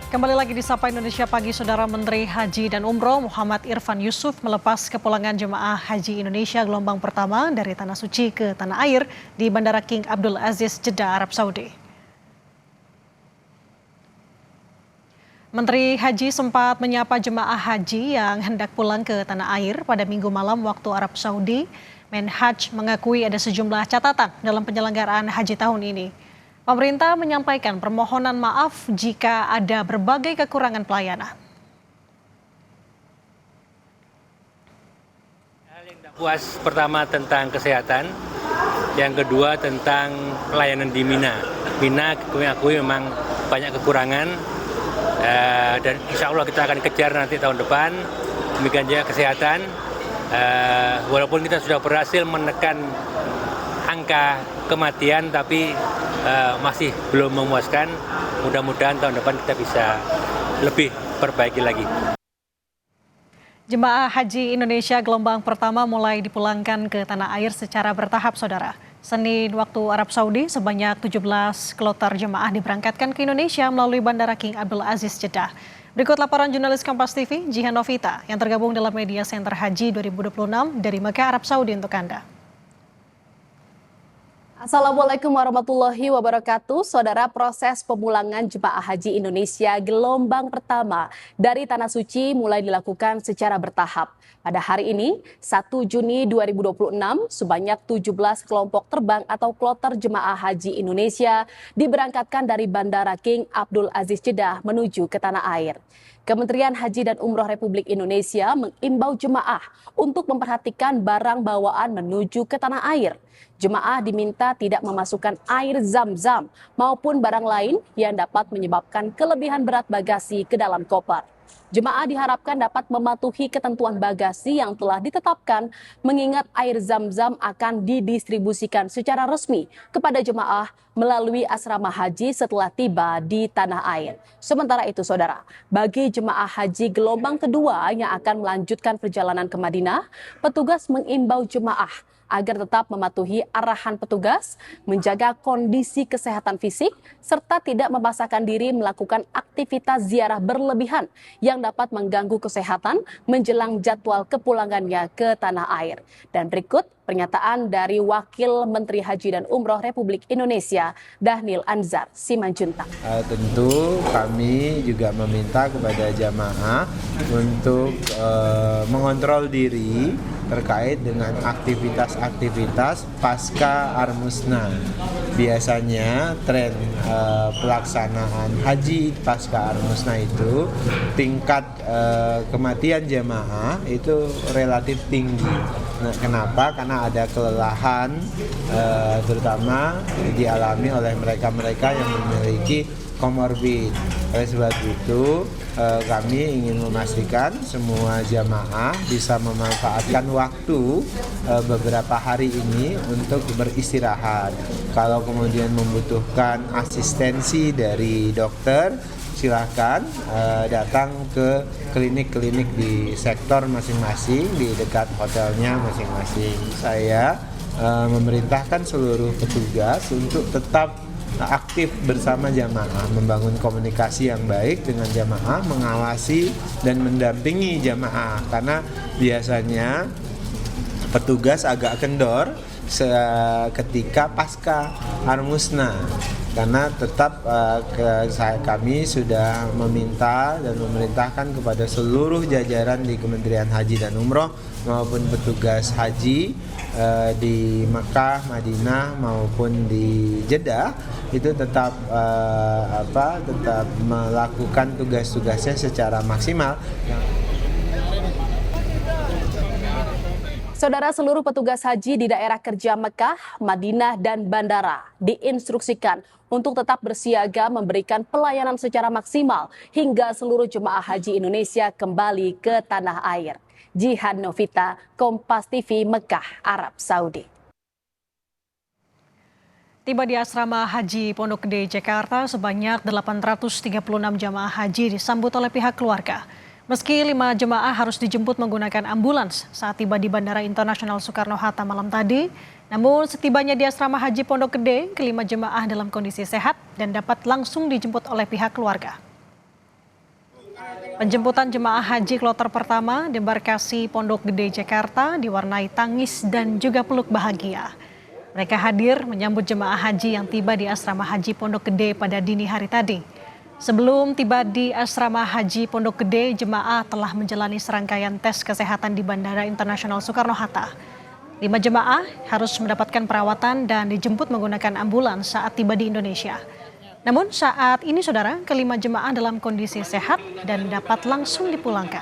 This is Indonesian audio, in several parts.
Kembali lagi di Sapa Indonesia Pagi, Saudara. Menteri Haji dan Umroh Muhammad Irfan Yusuf melepas kepulangan jemaah haji Indonesia gelombang pertama dari Tanah Suci ke Tanah Air di Bandara King Abdul Aziz, Jeddah, Arab Saudi. Menteri Haji sempat menyapa jemaah haji yang hendak pulang ke Tanah Air pada Minggu malam waktu Arab Saudi. Menhaj mengakui ada sejumlah catatan dalam penyelenggaraan haji tahun ini. Pemerintah menyampaikan permohonan maaf jika ada berbagai kekurangan pelayanan. Hal yang tidak puas pertama tentang kesehatan, yang kedua tentang pelayanan di Mina. Mina kami akui memang banyak kekurangan dan insya Allah kita akan kejar nanti tahun depan. Demikian juga kesehatan, walaupun kita sudah berhasil menekan angka kematian tapi masih belum memuaskan. Mudah-mudahan tahun depan kita bisa lebih perbaiki lagi. Jemaah Haji Indonesia gelombang pertama mulai dipulangkan ke Tanah Air secara bertahap, Saudara. Senin waktu Arab Saudi, sebanyak 17 kloter jemaah diberangkatkan ke Indonesia melalui Bandara King Abdul Aziz, Jeddah. Berikut laporan jurnalis Kompas TV, Jihan Novita, yang tergabung dalam Media Center Haji 2026 dari Mekah, Arab Saudi untuk Anda. Assalamualaikum warahmatullahi wabarakatuh. Saudara, proses pemulangan jemaah haji Indonesia gelombang pertama dari Tanah Suci mulai dilakukan secara bertahap. Pada hari ini, 1 Juni 2026, sebanyak 17 kelompok terbang atau kloter jemaah haji Indonesia diberangkatkan dari Bandara King Abdul Aziz, Jeddah menuju ke Tanah Air. Kementerian Haji dan Umroh Republik Indonesia mengimbau jemaah untuk memperhatikan barang bawaan menuju ke Tanah Air. Jemaah diminta tidak memasukkan air zam-zam maupun barang lain yang dapat menyebabkan kelebihan berat bagasi ke dalam koper. Jemaah diharapkan dapat mematuhi ketentuan bagasi yang telah ditetapkan, mengingat air zam-zam akan didistribusikan secara resmi kepada jemaah melalui asrama haji setelah tiba di Tanah Air. Sementara itu, Saudara, bagi jemaah haji gelombang kedua yang akan melanjutkan perjalanan ke Madinah, petugas mengimbau jemaah agar tetap mematuhi arahan petugas, menjaga kondisi kesehatan fisik, serta tidak memaksakan diri melakukan aktivitas ziarah berlebihan yang dapat mengganggu kesehatan menjelang jadwal kepulangannya ke Tanah Air. Dan berikut pernyataan dari Wakil Menteri Haji dan Umroh Republik Indonesia, Dhanil Anzar Simanjuntak. Tentu kami juga meminta kepada jamaah untuk mengontrol diri terkait dengan aktivitas-aktivitas pasca Armusna. Biasanya tren pelaksanaan haji pasca Armusna itu tingkat kematian jamaah itu relatif tinggi. Nah, kenapa? Karena ada kelelahan terutama dialami oleh mereka-mereka yang memiliki komorbid. Oleh sebab itu kami ingin memastikan semua jamaah bisa memanfaatkan waktu beberapa hari ini untuk beristirahat. Kalau kemudian membutuhkan asistensi dari dokter, silakan datang ke klinik-klinik di sektor masing-masing, di dekat hotelnya masing-masing. Saya memerintahkan seluruh petugas untuk tetap aktif bersama jamaah, membangun komunikasi yang baik dengan jamaah, mengawasi dan mendampingi jamaah, karena biasanya petugas agak kendor ketika pasca Armusna, karena tetap kami sudah meminta dan memerintahkan kepada seluruh jajaran di Kementerian Haji dan Umroh maupun petugas haji di Mekah, Madinah maupun di Jeddah itu tetap melakukan tugas-tugasnya secara maksimal. Saudara, seluruh petugas haji di daerah kerja Mekah, Madinah, dan Bandara diinstruksikan untuk tetap bersiaga memberikan pelayanan secara maksimal hingga seluruh jemaah haji Indonesia kembali ke Tanah Air. Jihan Novita, Kompas TV, Mekah, Arab Saudi. Tiba di asrama Haji Pondok Gede, Jakarta, sebanyak 836 jamaah haji disambut oleh pihak keluarga. Meski 5 jemaah harus dijemput menggunakan ambulans saat tiba di Bandara Internasional Soekarno-Hatta malam tadi, namun setibanya di asrama Haji Pondok Gede, kelima jemaah dalam kondisi sehat dan dapat langsung dijemput oleh pihak keluarga. Penjemputan jemaah haji kloter pertama di embarkasi Pondok Gede Jakarta diwarnai tangis dan juga peluk bahagia. Mereka hadir menyambut jemaah haji yang tiba di asrama haji Pondok Gede pada dini hari tadi. Sebelum tiba di asrama haji Pondok Gede, jemaah telah menjalani serangkaian tes kesehatan di Bandara Internasional Soekarno-Hatta. 5 jemaah harus mendapatkan perawatan dan dijemput menggunakan ambulans saat tiba di Indonesia. Namun saat ini saudara, kelima jemaah dalam kondisi sehat dan dapat langsung dipulangkan.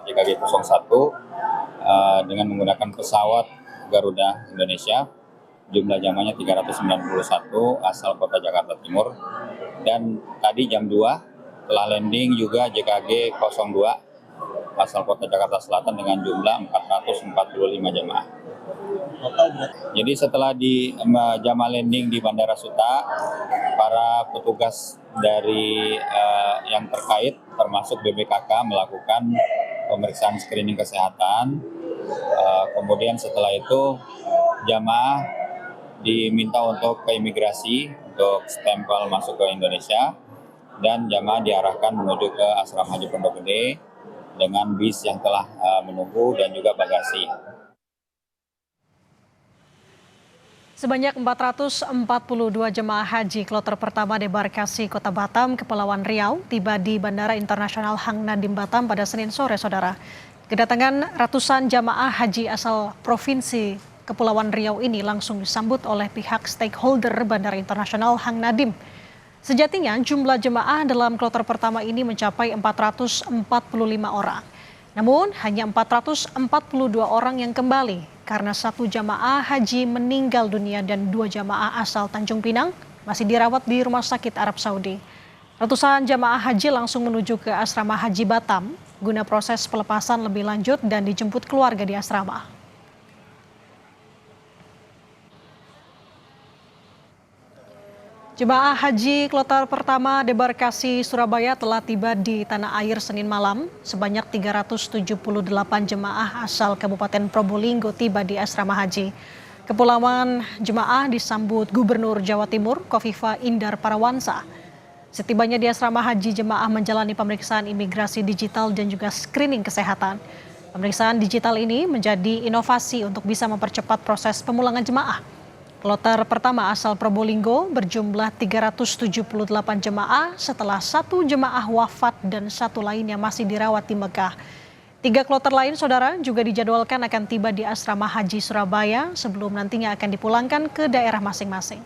JKG 01 dengan menggunakan pesawat Garuda Indonesia, jumlah jamaahnya 391 asal kota Jakarta Timur, dan tadi jam 2 telah landing juga JKG 02 asal kota Jakarta Selatan dengan jumlah 445 jamaah. Jadi setelah di jamaah landing di Bandara Suta, para petugas dari yang terkait termasuk BPKK melakukan pemeriksaan screening kesehatan. Kemudian setelah itu jamaah diminta untuk ke imigrasi untuk stempel masuk ke Indonesia, dan jamaah diarahkan menuju ke asrama haji Pondok Gede dengan bis yang telah menunggu dan juga bagasi. Sebanyak 442 jemaah haji kloter pertama debarkasi Kota Batam, Kepulauan Riau, tiba di Bandara Internasional Hang Nadim Batam pada Senin sore, saudara. Kedatangan ratusan jemaah haji asal Provinsi Kepulauan Riau ini langsung disambut oleh pihak stakeholder Bandara Internasional Hang Nadim. Sejatinya jumlah jemaah dalam kloter pertama ini mencapai 445 orang. Namun hanya 442 orang yang kembali karena 1 jamaah haji meninggal dunia dan 2 jamaah asal Tanjung Pinang masih dirawat di Rumah Sakit Arab Saudi. Ratusan jamaah haji langsung menuju ke asrama haji Batam guna proses pelepasan lebih lanjut dan dijemput keluarga di asrama. Jemaah haji kloter pertama debarkasi Surabaya telah tiba di tanah air Senin malam. Sebanyak 378 jemaah asal Kabupaten Probolinggo tiba di asrama haji. Kepulangan jemaah disambut Gubernur Jawa Timur Kofifa Indar Parawansa. Setibanya di asrama haji, jemaah menjalani pemeriksaan imigrasi digital dan juga screening kesehatan. Pemeriksaan digital ini menjadi inovasi untuk bisa mempercepat proses pemulangan jemaah. Kloter pertama asal Probolinggo berjumlah 378 jemaah setelah 1 jemaah wafat dan 1 lainnya masih dirawat di Mekah. 3 kloter lain, saudara, juga dijadwalkan akan tiba di asrama haji Surabaya sebelum nantinya akan dipulangkan ke daerah masing-masing.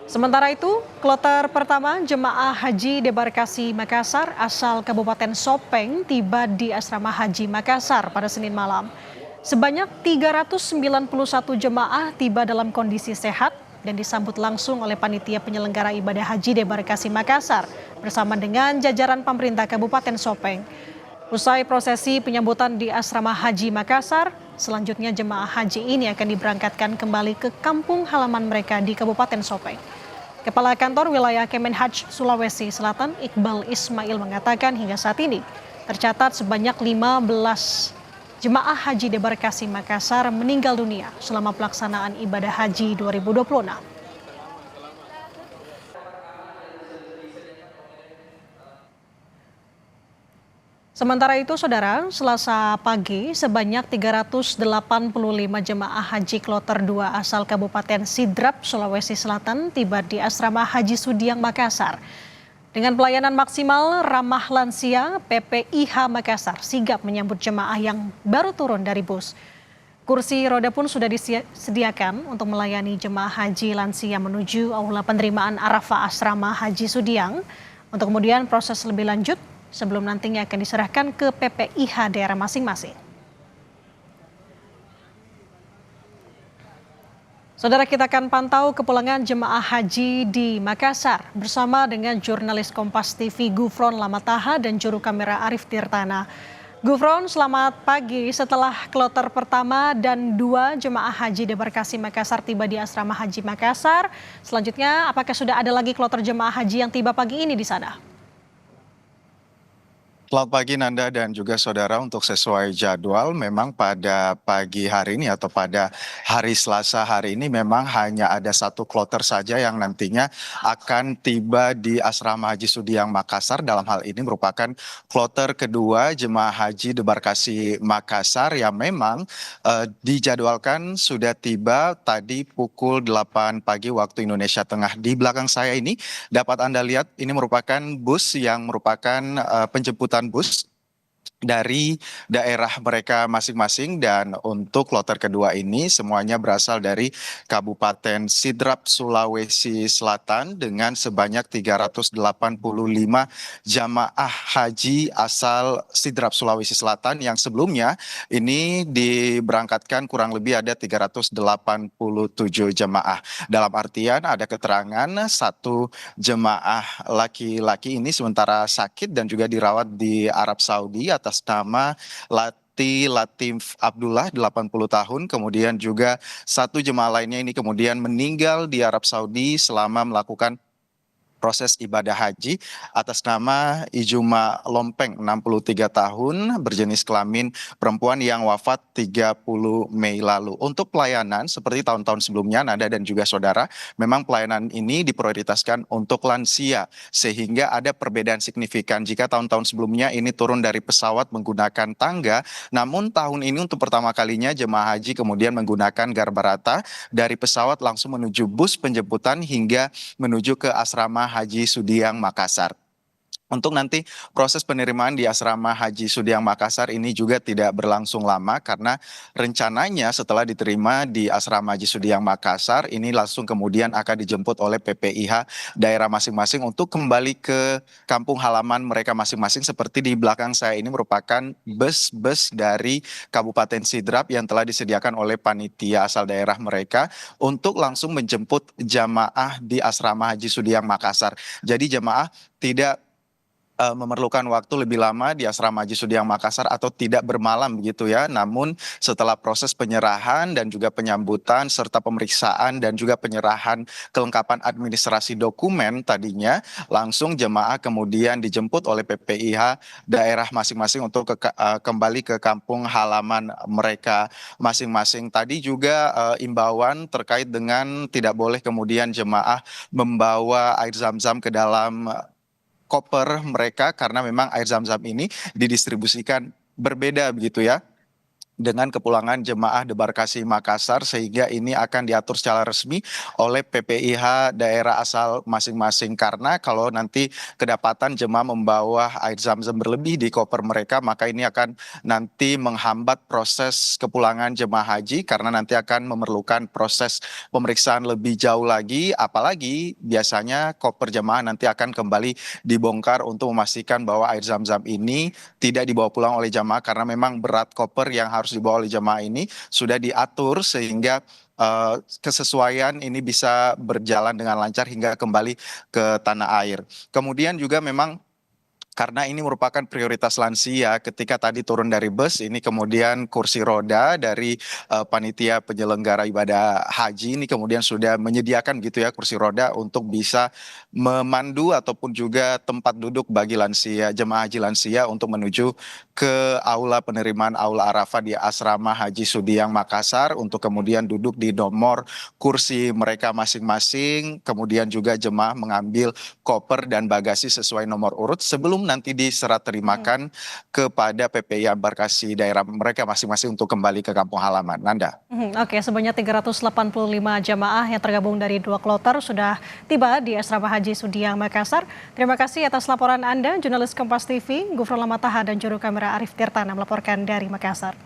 Sementara itu, kloter pertama jemaah haji debarkasi Makassar asal Kabupaten Sopeng tiba di asrama haji Makassar pada Senin malam. Sebanyak 391 jemaah tiba dalam kondisi sehat dan disambut langsung oleh panitia penyelenggara ibadah haji debarkasi Makassar bersama dengan jajaran pemerintah Kabupaten Sopeng. Usai prosesi penyambutan di asrama haji Makassar, selanjutnya jemaah haji ini akan diberangkatkan kembali ke kampung halaman mereka di Kabupaten Sopeng. Kepala Kantor Wilayah Kemenhaj Sulawesi Selatan, Iqbal Ismail, mengatakan hingga saat ini tercatat sebanyak 15 jemaah haji debarkasi Makassar meninggal dunia selama pelaksanaan ibadah haji 2026. Sementara itu, saudara, Selasa pagi sebanyak 385 jemaah haji kloter 2 asal Kabupaten Sidrap, Sulawesi Selatan tiba di asrama haji Sudiang, Makassar. Dengan pelayanan maksimal ramah lansia, PPIH Makassar sigap menyambut jemaah yang baru turun dari bus. Kursi roda pun sudah disediakan untuk melayani jemaah haji lansia menuju aula penerimaan Arafah asrama haji Sudiang untuk kemudian proses lebih lanjut sebelum nantinya akan diserahkan ke PPIH daerah masing-masing. Saudara, kita akan pantau kepulangan jemaah haji di Makassar bersama dengan jurnalis Kompas TV Gufron Lamataha dan juru kamera Arif Tirtana. Gufron, selamat pagi. Setelah kloter pertama dan 2 jemaah haji debarkasi Makassar tiba di asrama haji Makassar, selanjutnya apakah sudah ada lagi kloter jemaah haji yang tiba pagi ini di sana? Selamat pagi Nanda dan juga saudara, untuk sesuai jadwal memang pada pagi hari ini atau pada hari Selasa hari ini memang hanya ada satu kloter saja yang nantinya akan tiba di Asrama Haji Sudiang Makassar. Dalam hal ini merupakan kloter kedua jemaah haji debarkasi Makassar yang memang dijadwalkan sudah tiba tadi pukul 8 pagi waktu Indonesia Tengah. Di belakang saya ini dapat Anda lihat ini merupakan bus yang merupakan penjemputan bus dari daerah mereka masing-masing, dan untuk kloter kedua ini semuanya berasal dari Kabupaten Sidrap, Sulawesi Selatan dengan sebanyak 385 jamaah haji asal Sidrap, Sulawesi Selatan yang sebelumnya ini diberangkatkan kurang lebih ada 387 jamaah. Dalam artian ada keterangan satu jemaah laki-laki ini sementara sakit dan juga dirawat di Arab Saudi atas nama Latif Abdullah 80 tahun. Kemudian juga satu jemaah lainnya ini kemudian meninggal di Arab Saudi selama melakukan proses ibadah haji atas nama Ijuma Lompeng 63 tahun berjenis kelamin perempuan yang wafat 30 Mei lalu. Untuk pelayanan seperti tahun-tahun sebelumnya Nanda dan juga saudara, memang pelayanan ini diprioritaskan untuk lansia sehingga ada perbedaan signifikan. Jika tahun-tahun sebelumnya ini turun dari pesawat menggunakan tangga, namun tahun ini untuk pertama kalinya jemaah haji kemudian menggunakan garbarata dari pesawat langsung menuju bus penjemputan hingga menuju ke asrama Haji Sudiang Makassar. Untuk nanti proses penerimaan di Asrama Haji Sudiang Makassar ini juga tidak berlangsung lama karena rencananya setelah diterima di Asrama Haji Sudiang Makassar ini langsung kemudian akan dijemput oleh PPIH daerah masing-masing untuk kembali ke kampung halaman mereka masing-masing. Seperti di belakang saya ini merupakan bus-bus dari Kabupaten Sidrap yang telah disediakan oleh panitia asal daerah mereka untuk langsung menjemput jamaah di Asrama Haji Sudiang Makassar. Jadi jamaah tidak memerlukan waktu lebih lama di Asrama Haji Sudiang Makassar atau tidak bermalam begitu ya. Namun setelah proses penyerahan dan juga penyambutan serta pemeriksaan dan juga penyerahan kelengkapan administrasi dokumen tadinya, langsung jemaah kemudian dijemput oleh PPIH daerah masing-masing untuk kembali ke kampung halaman mereka masing-masing. Tadi juga imbauan terkait dengan tidak boleh kemudian jemaah membawa air zam-zam ke dalam koper mereka karena memang air zam-zam ini didistribusikan berbeda begitu ya dengan kepulangan jemaah debarkasi Makassar, sehingga ini akan diatur secara resmi oleh PPIH daerah asal masing-masing. Karena kalau nanti kedapatan jemaah membawa air zam-zam berlebih di koper mereka, maka ini akan nanti menghambat proses kepulangan jemaah haji karena nanti akan memerlukan proses pemeriksaan lebih jauh lagi, apalagi biasanya koper jemaah nanti akan kembali dibongkar untuk memastikan bahwa air zam-zam ini tidak dibawa pulang oleh jemaah karena memang berat koper yang harus dibawa oleh jemaah ini sudah diatur sehingga kesesuaian ini bisa berjalan dengan lancar hingga kembali ke tanah air. Kemudian juga memang karena ini merupakan prioritas lansia, ketika tadi turun dari bus ini kemudian kursi roda dari panitia penyelenggara ibadah haji ini kemudian sudah menyediakan gitu ya kursi roda untuk bisa memandu ataupun juga tempat duduk bagi lansia, jemaah haji lansia untuk menuju ke aula penerimaan aula Arafah di Asrama Haji Sudiang Makassar untuk kemudian duduk di nomor kursi mereka masing-masing. Kemudian juga jemaah mengambil koper dan bagasi sesuai nomor urut sebelum nanti diserah terimakan kepada PPI embarkasi daerah mereka masing-masing untuk kembali ke kampung halaman. Nanda. Oke, sebanyak 385 jamaah yang tergabung dari 2 kloter sudah tiba di Asrama Haji Sudiang Makassar. Terima kasih atas laporan Anda, jurnalis Kompas TV, Gufron Lamataha dan juru kamera Arif Tirtana melaporkan dari Makassar.